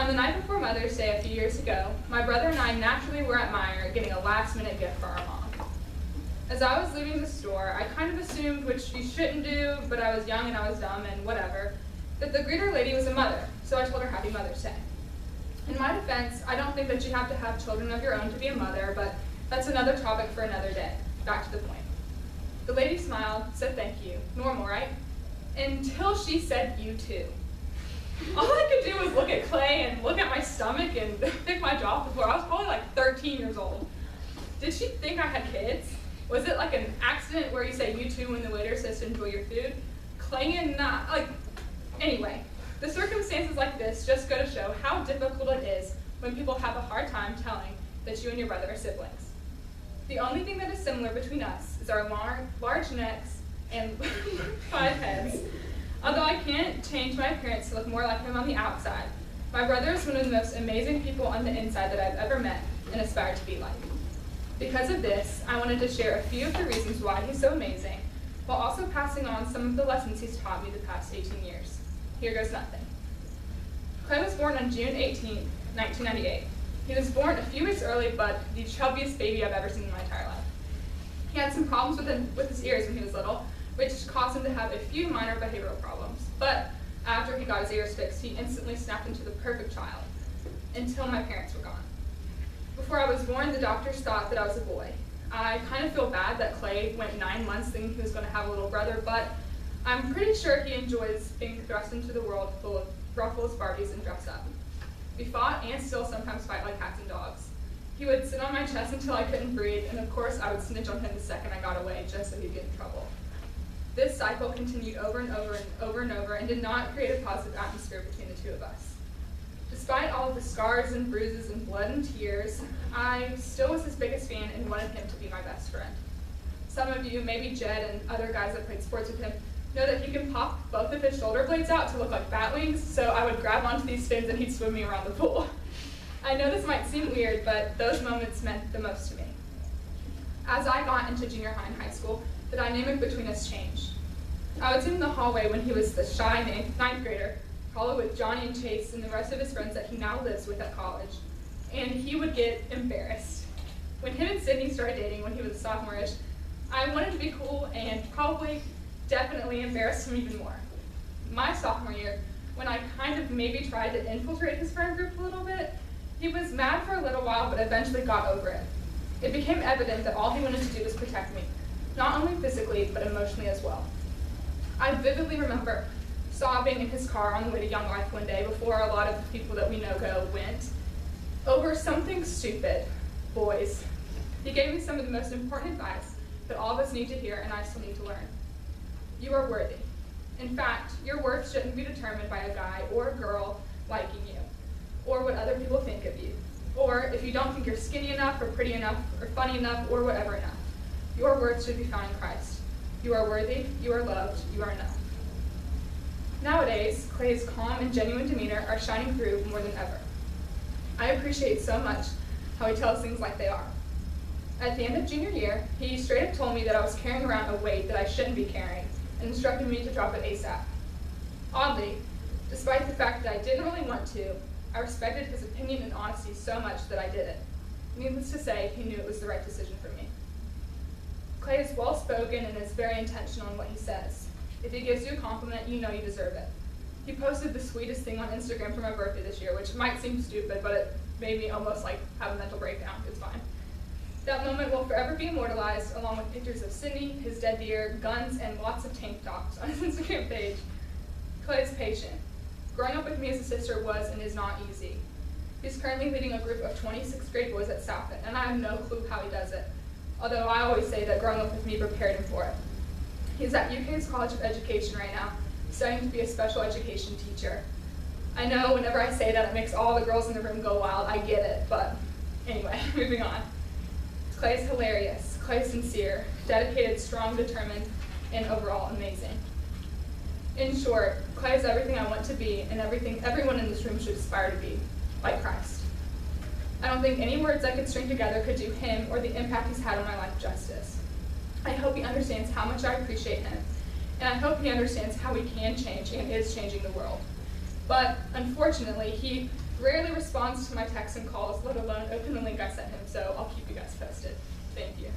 On the night before Mother's Day a few years ago, my brother and I naturally were at Meijer getting a last-minute gift for our mom. As I was leaving the store, I kind of assumed, which you shouldn't do, but I was young and I was dumb and whatever, that the greeter lady was a mother, so I told her Happy Mother's Day. In my defense, I don't think that you have to have children of your own to be a mother, but that's another topic for another day. Back to the point. The lady smiled, said thank you. Normal, right? Until she said you too. All I could do was look at Clay and look at my stomach and pick my jaw off the floor. I was probably like 13 years old. Did she think I had kids? Was it like an accident where you say you too when the waiter says to enjoy your food? Clay and not, anyway, the circumstances like this just go to show how difficult it is when people have a hard time telling that you and your brother are siblings. The only thing that is similar between us is our large necks and 5 heads. Although I can't change my appearance to look more like him on the outside, my brother is one of the most amazing people on the inside that I've ever met and aspired to be like. Because of this, I wanted to share a few of the reasons why he's so amazing, while also passing on some of the lessons he's taught me the past 18 years. Here goes nothing. Clay was born on June 18, 1998. He was born a few weeks early, but the chubbiest baby I've ever seen in my entire life. He had some problems with his ears when he was little, which caused him to have a few minor behavioral problems. But after he got his ears fixed, he instantly snapped into the perfect child, until my parents were gone. Before I was born, the doctors thought that I was a boy. I kind of feel bad that Clay went 9 months thinking he was going to have a little brother, but I'm pretty sure he enjoys being thrust into the world full of Ruffles, Barbies, and dress up. We fought and still sometimes fight like cats and dogs. He would sit on my chest until I couldn't breathe, and of course I would snitch on him the second I got away, just so he'd get in trouble. This cycle continued over and over and over and over and did not create a positive atmosphere between the two of us. Despite all of the scars and bruises and blood and tears, I still was his biggest fan and wanted him to be my best friend. Some of you, maybe Jed and other guys that played sports with him, know that he can pop both of his shoulder blades out to look like bat wings, so I would grab onto these fins and he'd swim me around the pool. I know this might seem weird, but those moments meant the most to me. As I got into junior high and high school, the dynamic between us changed. I would sit in the hallway when he was the shy ninth grader, follow with Johnny and Chase and the rest of his friends that he now lives with at college, and he would get embarrassed. When him and Sydney started dating when he was a sophomore-ish, I wanted to be cool and definitely embarrassed him even more. My sophomore year, when I kind of maybe tried to infiltrate his friend group a little bit, he was mad for a little while but eventually got over it. It became evident that all he wanted to do was protect me, not only physically but emotionally as well. I vividly remember sobbing in his car on the way to Young Life one day before a lot of the people that we know went, over something stupid, boys. He gave me some of the most important advice that all of us need to hear and I still need to learn. You are worthy. In fact, your worth shouldn't be determined by a guy or a girl liking you, or what other people think of you, or if you don't think you're skinny enough or pretty enough or funny enough or whatever enough. Your worth should be found in Christ. You are worthy, you are loved, you are enough. Nowadays, Clay's calm and genuine demeanor are shining through more than ever. I appreciate so much how he tells things like they are. At the end of junior year, he straight up told me that I was carrying around a weight that I shouldn't be carrying and instructed me to drop it ASAP. Oddly, despite the fact that I didn't really want to, I respected his opinion and honesty so much that I did it. Needless to say, he knew it was the right decision for me. Clay is well-spoken and is very intentional in what he says. If he gives you a compliment, you know you deserve it. He posted the sweetest thing on Instagram for my birthday this year, which might seem stupid, but it made me almost have a mental breakdown. It's fine. That moment will forever be immortalized, along with pictures of Sydney, his dead deer, guns, and lots of tank tops on his Instagram page. Clay is patient. Growing up with me as a sister was and is not easy. He's currently leading a group of 26th grade boys at South End, and I have no clue how he does it, although I always say that growing up with me prepared him for it. He's at UK's College of Education right now, studying to be a special education teacher. I know whenever I say that it makes all the girls in the room go wild, I get it, but anyway, moving on. Clay's hilarious, Clay's sincere, dedicated, strong, determined, and overall amazing. In short, Clay is everything I want to be and everything everyone in this room should aspire to be, like Christ. I don't think any words I could string together could do him or the impact he's had on my life justice. I hope he understands how much I appreciate him, and I hope he understands how he can change and is changing the world. But unfortunately, he rarely responds to my texts and calls, let alone open the link I sent him, so I'll keep you guys posted. Thank you.